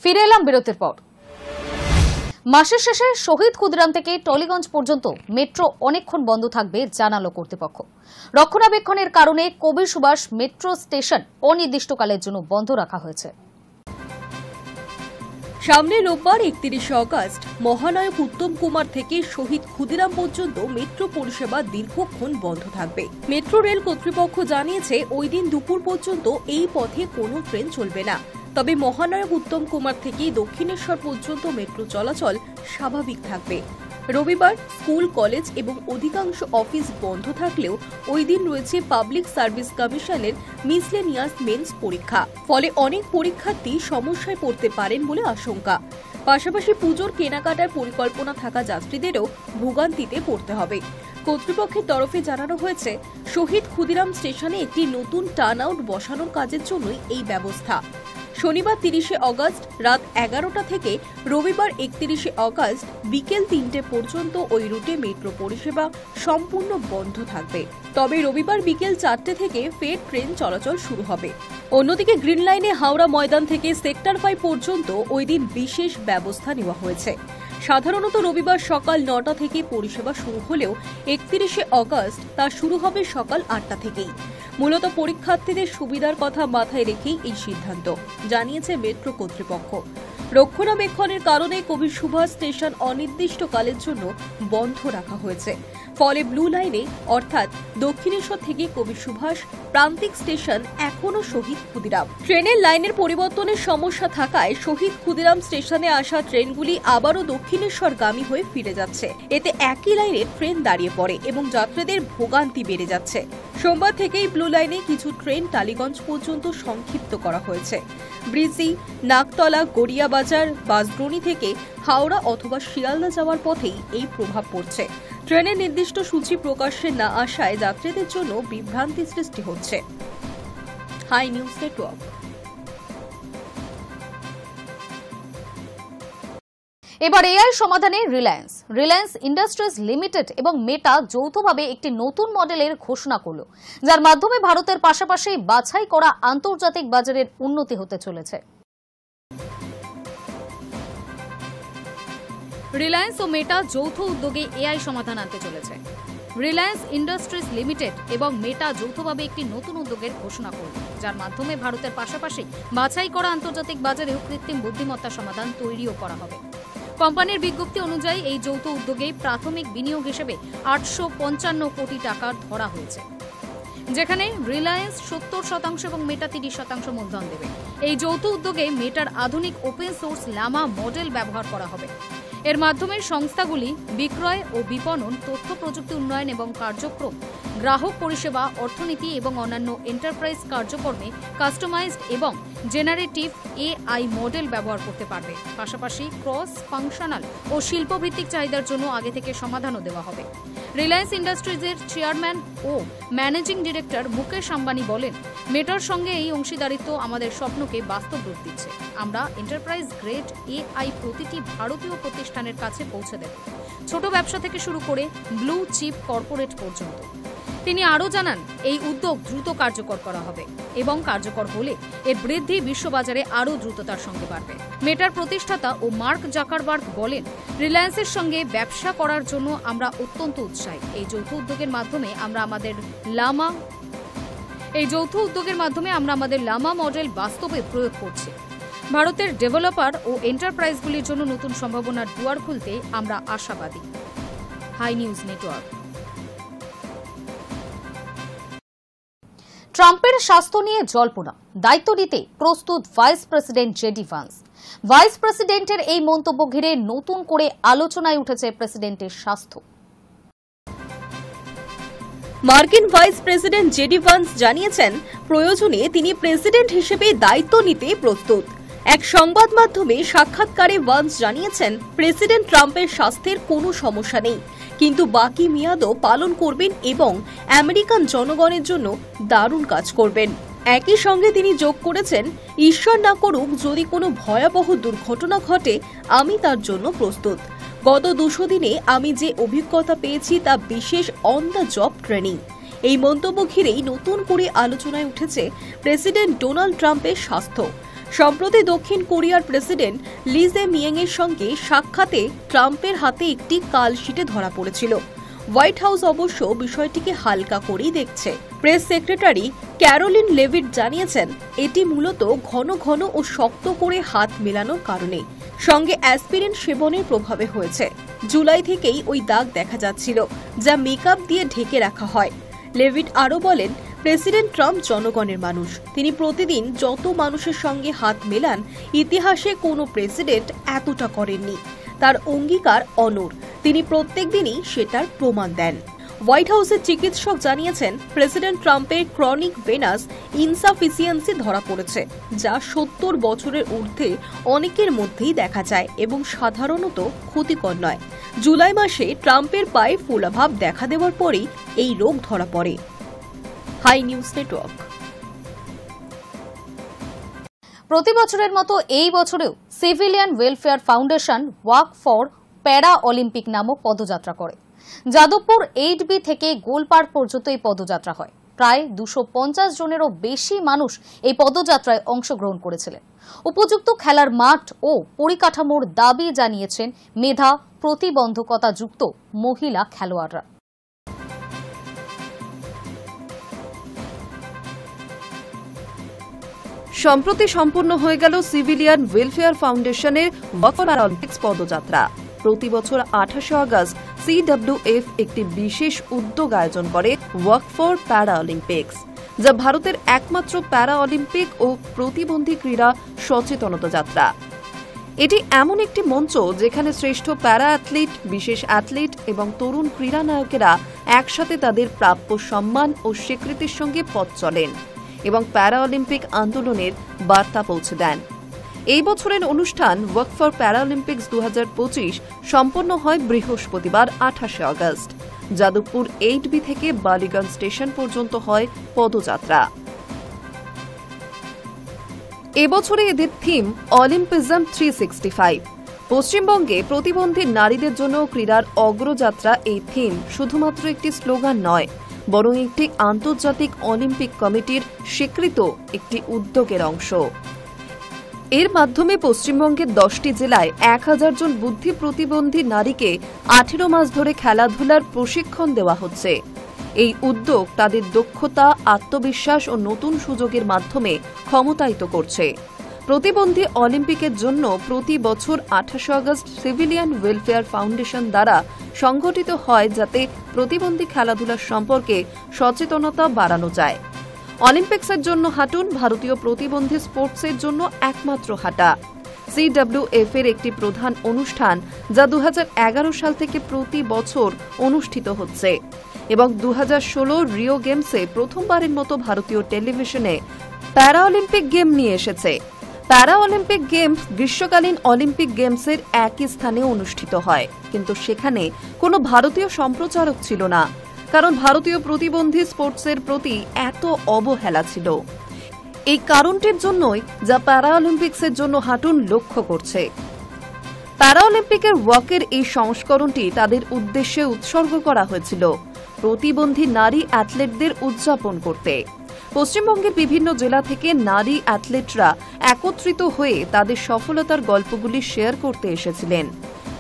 ফিরে এলাম বিরতির পর। মাসের শেষে শহীদ ক্ষুদিরাম থেকে টলিগঞ্জ পর্যন্ত মেট্রো অনেকক্ষণ বন্ধ থাকবে জানালো কর্তৃপক্ষ। রক্ষণাবেক্ষণের কারণে কবির সুভাষ মেট্রো স্টেশন অনির্দিষ্টকালের জন্য বন্ধ রাখা হয়েছে। সামনে রোববার 31 অগস্ট মহানায়ক উত্তম কুমার থেকে শহীদ ক্ষুদিরাম পর্যন্ত মেট্রো পরিষেবা দীর্ঘক্ষণ বন্ধ থাকবে। মেট্রো রেল কর্তৃপক্ষ জানিয়েছে ওই দিন দুপুর পর্যন্ত এই পথে কোনো ট্রেন চলবে না। তবে মহানায়ক উত্তম কুমার থেকে দক্ষিণেশ্বর পর্যন্ত মেট্রো চলাচল স্বাভাবিক থাকবে। রবিবার স্কুল, কলেজ এবং অধিকাংশ অফিস বন্ধ থাকলেও ওই দিন রয়েছে পাবলিক সার্ভিস কমিশনের মিসলেনিয়াস মেন্স পরীক্ষা। ফলে অনেক পরীক্ষার্থী সমস্যায় পড়তে পারেন বলে আশঙ্কা। পাশাপাশি পুজোর কেনাকাটার পরিকল্পনা থাকা যাত্রীদেরও ভোগান্তিতে পড়তে হবে। কর্তৃপক্ষের তরফে জানানো হয়েছে, শহীদ ক্ষুদিরাম স্টেশনে একটি নতুন টার্ন আউট বসানোর কাজের জন্যই এই ব্যবস্থা। শনিবার 30 অগস্ট রাত 11টা থেকে রবিবার 31 অগস্ট বিকেল 3টে পর্যন্ত ওই রুটে মেট্রো পরিষেবা সম্পূর্ণ বন্ধ থাকবে। তবে রবিবার বিকেল 4টে থেকে ফের ট্রেন চলাচল শুরু হবে। অন্যদিকে গ্রিন লাইনে হাওড়া ময়দান থেকে সেক্টর 5 পর্যন্ত ওই দিন বিশেষ ব্যবস্থা নেওয়া হয়েছে। সাধারণত রবিবার সকাল 9টা থেকে পরিষেবা শুরু হলেও 31 অগস্ট তা শুরু হবে সকাল 8টা থেকেই। মূলত পরীক্ষার্থীদের সুবিধার কথা মাথায় রেখেই এই সিদ্ধান্ত, জানিয়েছে মেট্রো কর্তৃপক্ষ। রক্ষণাবেক্ষণের কারণে কবির সুভাষ স্টেশন অনির্দিষ্টকালের জন্য বন্ধ রাখা হয়েছে। ফলে ব্লু লাইনে অর্থাৎ দক্ষিণেশ্বর থেকে কবির সুভাষ প্রান্তিক স্টেশন এখনও শহীদ ক্ষুদিরাম। ট্রেনের লাইনের পরিবর্তনের সমস্যা থাকায় শহীদ ক্ষুদিরাম স্টেশনে আসা ট্রেনগুলি আবারও দক্ষিণেশ্বরগামী হয়ে ফিরে যাচ্ছে। এতে একই লাইনে ট্রেন দাঁড়িয়ে পড়ে এবং যাত্রীদের ভোগান্তি বেড়ে যাচ্ছে। সোমবার থেকেই ব্লু লাইনে কিছু ট্রেন টালিগঞ্জ পর্যন্ত সংক্ষিপ্ত করা হয়েছে। ব্রিজি, নাকতলা, গড়িয়াবাজার, বাসগ্রনি থেকে হাওড়া অথবা শিয়ালদা যাওয়ার পথেই এই প্রভাব পড়ছে। ট্রেনের নির্দিষ্ট সূচি প্রকাশ্যে না আসায় যাত্রীদের জন্য বিভ্রান্তি সৃষ্টি হচ্ছে। Hi News Network. এবার এআই সমাধানে রিলায়েন্স ইন্ডাস্ট্রিজ লিমিটেড এবং মেটা যৌথভাবে একটি নতুন মডেলের ঘোষণা করল, যার মাধ্যমে ভারতের পাশাপাশি বাছাই করা আন্তর্জাতিক বাজারের উন্নতি হতে চলেছে। রিলায়েন্স ও মেটা যৌথ উদ্যোগে এআই সমাধান আনতে চলেছে। রিলায়েন্স ইন্ডাস্ট্রিজ লিমিটেড এবং মেটা যৌথভাবে একটি নতুন উদ্যোগের ঘোষণা করল, যার মাধ্যমে ভারতের পাশাপাশি বাছাই করা আন্তর্জাতিক বাজারেও কৃত্রিম বুদ্ধিমত্তা সমাধান তৈরিও করা হবে। কোম্পানির বিজ্ঞপ্তি অনুযায়ী এই যৌথ উদ্যোগে প্রাথমিক বিনিয়োগ হিসেবে 855 কোটি টাকা ধরা হয়েছে, যেখানে রিলায়েন্স 70% এবং মেটা 30% মূলধন দেবে। এই যৌথ উদ্যোগে মেটার আধুনিক ওপেন সোর্স লামা মডেল ব্যবহার করা হবে। এর মাধ্যমে সংস্থাগুলি বিক্রয় ও বিপণন, তথ্য প্রযুক্তি উন্নয়ন এবং কার্যক্রম, গ্রাহক পরিষেবা, অর্থনীতি এবং অন্যান্য এন্টারপ্রাইজ কার্যক্রমে কাস্টমাইজড এবং জেনারেটিভ এআই মডেল ব্যবহার করতে পারবে। পাশাপাশি ক্রস ফাংশনাল ও শিল্পভিত্তিক চাহিদার জন্য আগে থেকে সমাধানও দেওয়া হবে। রিলায়েন্স ইন্ডাস্ট্রিজের চেয়ারম্যান ও ম্যানেজিং ডিরেক্টর মুকেশ আম্বানি বলেন, মেটার সঙ্গে এই অংশীদারিত্ব আমাদের স্বপ্নকে বাস্তব রূপ দিচ্ছে। আমরা এন্টারপ্রাইজ গ্রেড এআই প্রতিটি ভারতীয় প্রতিষ্ঠানের কাছে পৌঁছে দেব, ছোট ব্যবসা থেকে শুরু করে ব্লু চিপ কর্পোরেট পর্যন্ত। তিনি আরও জানান, এই উদ্যোগ দ্রুত কার্যকর করা হবে এবং কার্যকর হলে এর বৃদ্ধি বিশ্ববাজারে আরও দ্রুততার সঙ্গে বাড়বে। মেটার প্রতিষ্ঠাতা ও মার্ক জাকারবার্গ বলেন, রিলায়েন্সের সঙ্গে ব্যবসা করার জন্য আমরা অত্যন্ত উৎসাহী। এই যৌথ উদ্যোগের মাধ্যমে আমরা আমাদের লামা মডেল বাস্তবে প্রয়োগ করছি। ভারতের ডেভেলপার ও এন্টারপ্রাইজগুলির জন্য নতুন সম্ভাবনার দুয়ার খুলতে আমরা আশাবাদী। Hi News Network. ট্রাম্পের স্বাস্থ্য নিয়ে জল্পনা, দায়িত্ব নিতে প্রস্তুত vice president JD Vance. Vice প্রেসিডেন্টের এই মন্তব্য ঘিরে নতুন করে আলোচনায় উঠেছে প্রেসিডেন্টের স্বাস্থ্য। মার্কিন ভাইস প্রেসিডেন্ট জেডি ভান্স জানিয়েছেন, প্রয়োজনে তিনি প্রেসিডেন্ট হিসেবে দায়িত্ব নিতে প্রস্তুত। এক সংবাদ মাধ্যমে সাক্ষাৎকারে ভান্স জানিয়েছেন, প্রেসিডেন্ট ট্রাম্পের স্বাস্থ্যের কোনো সমস্যা নেই, কিন্তু বাকি মেয়াদও পালন করবেন এবং আমেরিকান জনগণের জন্য দারুণ কাজ করবেন। একই সঙ্গে তিনি যোগ করেছেন, ঈশ্বর না করুক যদি কোনো ভয়াবহ দুর্ঘটনা ঘটে, আমি তার জন্য প্রস্তুত। গত 200 দিনে আমি যে অভিজ্ঞতা পেয়েছি তা বিশেষ অন দ্য জব ট্রেনিং। এই মন্তব্য ঘিরেই নতুন করে আলোচনায় উঠেছে প্রেসিডেন্ট ডোনাল্ড ট্রাম্পের স্বাস্থ্য। সম্প্রতি দক্ষিণ কোরিয়ার প্রেসিডেন্ট লি জে মিয়াং এর সঙ্গে সাক্ষাতে ট্রাম্পের হাতে একটি কালশিটে ধরা পড়েছিল। হোয়াইট হাউস অবশ্য বিষয়টিকে হালকা করেই দেখছে। প্রেস সেক্রেটারি ক্যারোলিন লেভিট জানিয়েছেন, এটি মূলত ঘন ঘন ও শক্ত করে হাত মেলানোর কারণে, সঙ্গে অ্যাসপিরিন সেবনের প্রভাবে হয়েছে। জুলাই থেকেই ওই দাগ দেখা যাচ্ছিল, যা মেকআপ দিয়ে ঢেকে রাখা হয়। লেভিট আরও বলেন, প্রেসিডেন্ট ট্রাম্প জনগণের মানুষ। তিনি প্রতিদিন যত মানুষের সঙ্গে হাত মেলান, ইতিহাসে কোনো প্রেসিডেন্ট এতটা করেননি। তার অঙ্গীকার অনড়, তিনি প্রত্যেক দিনই সেটার প্রমাণ দেন। হোয়াইট হাউসের চিকিৎসক জানিয়েছেন, প্রেসিডেন্ট ট্রাম্পের ক্রনিক ভেনাস ইনসাফিসিয়েন্সি ধরা পড়েছে, যা 70 বছরের ঊর্ধ্বে অনেকের মধ্যেই দেখা যায় এবং সাধারণত ক্ষতিকর নয়। জুলাই মাসে ট্রাম্পের পায়ে ফোলাভাব দেখা দেওয়ার পরেই এই রোগ ধরা পড়ে। Hi News Network. প্রতি বছরের মতো এই বছরেও civilian welfare foundation walk for para Olympic নামক পদযাত্রা করে। যাদবপুর 8B থেকে গোলপাড় পর্যন্ত এই পদযাত্রা হয়। প্রায় 250 জনেরও বেশি মানুষ এই পদযাত্রায় অংশগ্রহণ করেছিলেন। উপযুক্ত খেলার মাঠ ও পরিকাঠামোর দাবি জানিয়েছেন মেধা প্রতিবন্ধকতা যুক্ত মহিলা খেলোয়াড়রা। সম্প্রতি সম্পন্ন হয়ে গেল সিভিলিয়ান ওয়েলফেয়ার ফাউন্ডেশনের ওয়াক ফর প্যারাঅলিম্পিক্স পদযাত্রা। প্রতি বছর 28 আগস্ট CWF একটি বিশেষ উদ্যোগ আয়োজন করে ওয়াক ফর প্যারা অলিম্পিক্স, যা ভারতের একমাত্র প্যারা অলিম্পিক ও প্রতিবন্ধী ক্রীড়া সচেতনতা যাত্রা। এটি এমন একটি মঞ্চ যেখানে শ্রেষ্ঠ প্যারা অ্যাথলিট, বিশেষ অ্যাথলিট এবং তরুণ ক্রীড়া নায়কেরা একসাথে তাদের প্রাপ্য সম্মান ও স্বীকৃতির সঙ্গে পথ চলেন এবং প্যারা অলিম্পিক আন্দোলনের বার্তা পৌঁছে দেন। এই বছরের অনুষ্ঠান ওয়াক ফর প্যারাঅলিম্পিক্স 2025 সম্পন্ন হয় বৃহস্পতিবার 28 আগস্ট। যাদবপুর 8B থেকে বালিগঞ্জ স্টেশন পর্যন্ত হয় পদযাত্রা। এবছরে এদের থিম অলিম্পিজম 365। পশ্চিমবঙ্গে প্রতিবন্ধী নারীদের জন্য ক্রীড়ার অগ্রযাত্রা এই থিম শুধুমাত্র একটি স্লোগান নয়, বরং একটি আন্তর্জাতিক অলিম্পিক কমিটির স্বীকৃত একটি উদ্যোগের অংশ। এর মাধ্যমে পশ্চিমবঙ্গের 10টি জেলায় 1000 জন বুদ্ধি প্রতিবন্ধী নারীকে 18 মাস ধরে খেলাধুলার প্রশিক্ষণ দেওয়া হচ্ছে। এই উদ্যোগ তাদের দক্ষতা, আত্মবিশ্বাস ও নতুন সুযোগের মাধ্যমে ক্ষমতায়িত করছে। প্রতিবন্ধী অলিম্পিকের জন্য প্রতি বছর 28 আগস্ট সিভিলিয়ান ওয়েলফেয়ার ফাউন্ডেশন দ্বারা সংগঠিত হয়, যাতে প্রতিবন্ধী খেলাধুলার সম্পর্কে সচেতনতা বাড়ানো যায়। অলিম্পিক্সের জন্য হাঁটুন, ভারতীয় প্রতিবন্ধী স্পোর্টসের জন্য একমাত্র হাঁটা। CWF এর একটি প্রধান অনুষ্ঠান, যা 2011 সাল থেকে প্রতি বছর অনুষ্ঠিত হচ্ছে এবং 2016 রিও গেমসে প্রথমবারের মতো ভারতীয় টেলিভিশনে প্যারা অলিম্পিক গেম নিয়ে এসেছে। প্যারা অলিম্পিক গেমস গ্রীষ্মকালীন অলিম্পিক গেমসের একই স্থানে অনুষ্ঠিত হয়, কিন্তু সেখানে কোনো ভারতীয় সম্প্রচারক ছিল না, কারণ ভারতীয় প্রতিবন্ধী স্পোর্টসের প্রতি এত অবহেলা ছিল। এই কারণটির জন্যই যা প্যারা অলিম্পিক্সের জন্য হাঁটুন লক্ষ্য করছে। প্যারা অলিম্পিকের ওয়াকের এই সংস্করণটি তাদের উদ্দেশ্যে উৎসর্গ করা হয়েছিল, প্রতিবন্ধী নারী অ্যাথলেটদের উদযাপন করতে। পশ্চিমবঙ্গের বিভিন্ন জেলা থেকে নারী অ্যাথলেটরা একত্রিত হয়ে তাদের সফলতার গল্পগুলি শেয়ার করতে এসেছিলেন।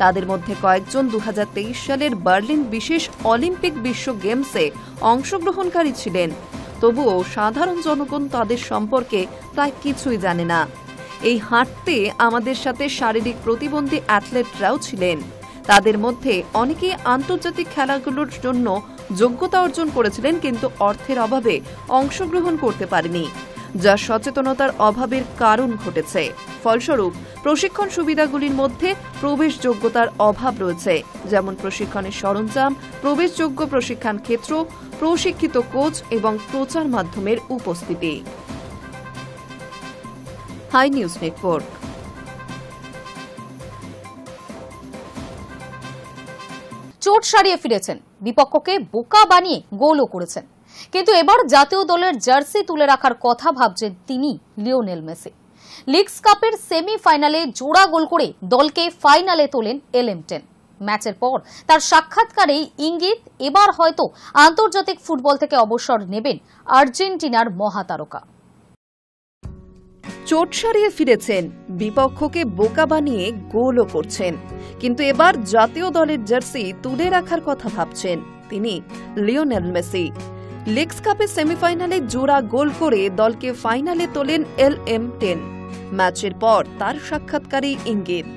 তাদের মধ্যে কয়েকজন 2023 সালের বার্লিন বিশেষ অলিম্পিক বিশ্ব গেমসে অংশগ্রহণকারী ছিলেন। তবুও সাধারণ জনগণ তাদের সম্পর্কে প্রায় কিছুই জানে না। এই হাঁটতে আমাদের সাথে শারীরিক প্রতিবন্ধী অ্যাথলেটরাও ছিলেন। তাদের মধ্যে অনেকেই আন্তর্জাতিক খেলাগুলোর জন্য যোগ্যতা অর্জন করেছিলেন, কিন্তু অর্থের অভাবে অংশগ্রহণ করতে পারেনি, যা সচেতনতার অভাবের কারণ ঘটেছে। ফলস্বরূপ প্রশিক্ষণ সুবিধাগুলির মধ্যে প্রবেশযোগ্যতার অভাব রয়েছে, যেমন প্রশিক্ষণের সরঞ্জাম, প্রবেশযোগ্য প্রশিক্ষণ ক্ষেত্র, প্রশিক্ষিত কোচ এবং প্রচার মাধ্যমের উপস্থিতি। Hi News Network. চোট সারিয়ে ফিরেছেন, বিপক্ষকে বোকা বানিয়ে গোলও করেছেন, কিন্তু এবার জাতীয় দলের জার্সি তুলে রাখার কথা ভাবছেন তিনি, লিওনেল মেসি। লিগস কাপের সেমিফাইনালে জোড়া গোল করে দলকে ফাইনালে তোলেন LM10। ম্যাচের পর তার সাক্ষাৎকারেই ইঙ্গিত, এবার হয়তো আন্তর্জাতিক ফুটবল থেকে অবসর নেবেন আর্জেন্টিনার মহাতারকা। চোট সারিয়ে ফিরেছেন, বিপক্ষকে বোকা বানিয়ে গোলও করছেন, কিন্তু এবার জাতীয় দলের জার্সি তুলে রাখার কথা ভাবছেন তিনি লিওনেল মেসি। লিগস কাপের সেমিফাইনালে জোড়া গোল করে দলকে ফাইনালে তোলেন LM10। ম্যাচের পর তার সাক্ষাৎকারে ইঙ্গিত,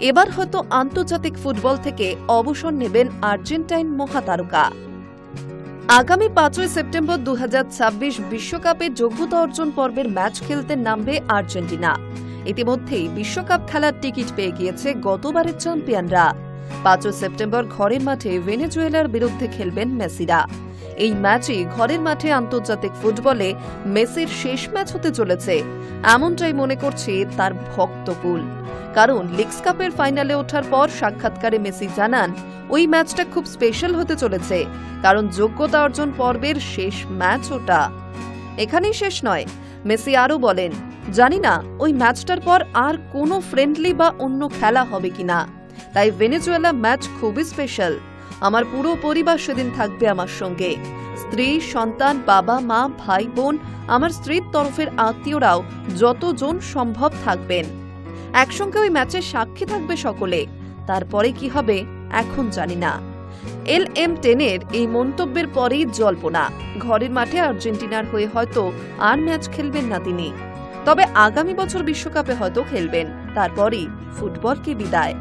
এবার হয়তো আন্তর্জাতিক ফুটবল থেকে অবসর নেবেন আর্জেন্টাইন মহাতারকা। আগামী 5 সেপ্টেম্বর 2026 বিশ্বকাপের যোগ্যতা অর্জন পর্বের ম্যাচ খেলতে নামবে আর্জেন্টিনা। ইতিমধ্যেই বিশ্বকাপ খেলার টিকিট পেয়ে গিয়েছে গতবারের চ্যাম্পিয়নরা। 5 সেপ্টেম্বর ঘরের মাঠে ভেনেজুয়েলার বিরুদ্ধে খেলবেন মেসিরা। এই ম্যাচই ঘরের মাঠে আন্তর্জাতিক ফুটবলে মেসির শেষ ম্যাচ হতে চলেছে, এমনটাই মনে করছে তার ভক্তকুল। কারণ লিগস কাপের ফাইনালে ওঠার পর সাক্ষাৎকারে মেসি জানান, ওই ম্যাচটা খুব স্পেশাল হতে চলেছে, কারণ যোগ্যতা অর্জন পর্বের শেষ ম্যাচ ওটা। এখানেই শেষ নয়, মেসি আরও বলেন, জানি না ওই ম্যাচটার পর আর কোনো ফ্রেন্ডলি বা অন্য খেলা হবে কিনা, তাই ভেনেজুয়েলা ম্যাচ খুবই স্পেশাল। আমার পুরো পরিবার সেদিন থাকবে আমার সঙ্গে, স্ত্রী, সন্তান, বাবা, মা, ভাই, বোন, আমার স্ত্রীর তরফের আত্মীয়রাও যতজন সম্ভব থাকবেন। একসঙ্গে ওই ম্যাচের সাক্ষী থাকবে সকলে। তারপরে কি হবে এখন জানি না। LM10-এর এই মন্তব্যের পরেই জল্পনা, ঘরের মাঠে আর্জেন্টিনার হয়ে হয়তো আর ম্যাচ খেলবেন না তিনি, তবে আগামী বছর বিশ্বকাপে হয়তো খেলবেন, তারপরই ফুটবলকে বিদায়।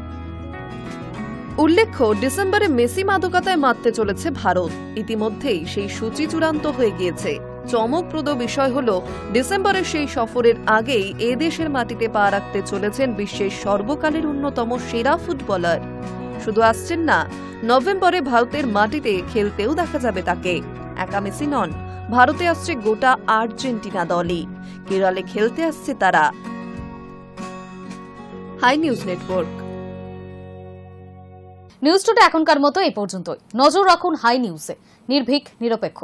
উল্লেখ্য, ডিসেম্বরে মেসি মাদকতায় মাততে চলেছে ভারত। ইতিমধ্যেই সেই সূচি চূড়ান্ত হয়ে গিয়েছে। চমকপ্রদ বিষয় হল, ডিসেম্বরের সেই সফরের আগেই এ দেশের মাটিতে পা রাখতে চলেছেন বিশ্বের সর্বকালের অন্যতম সেরা ফুটবলার। শুধু আসছেন না, নভেম্বরে ভারতের মাটিতে খেলতেও দেখা যাবে তাকে। একা মেসি নন, ভারতে আসছে গোটা আর্জেন্টিনা দলই। কেরলে খেলতে আসছে তারা। Hi News Network. News today এখনকার মতো এই পর্যন্তই। নজর রাখুন হাই নিউজে, নির্ভীক, নিরপেক্ষ।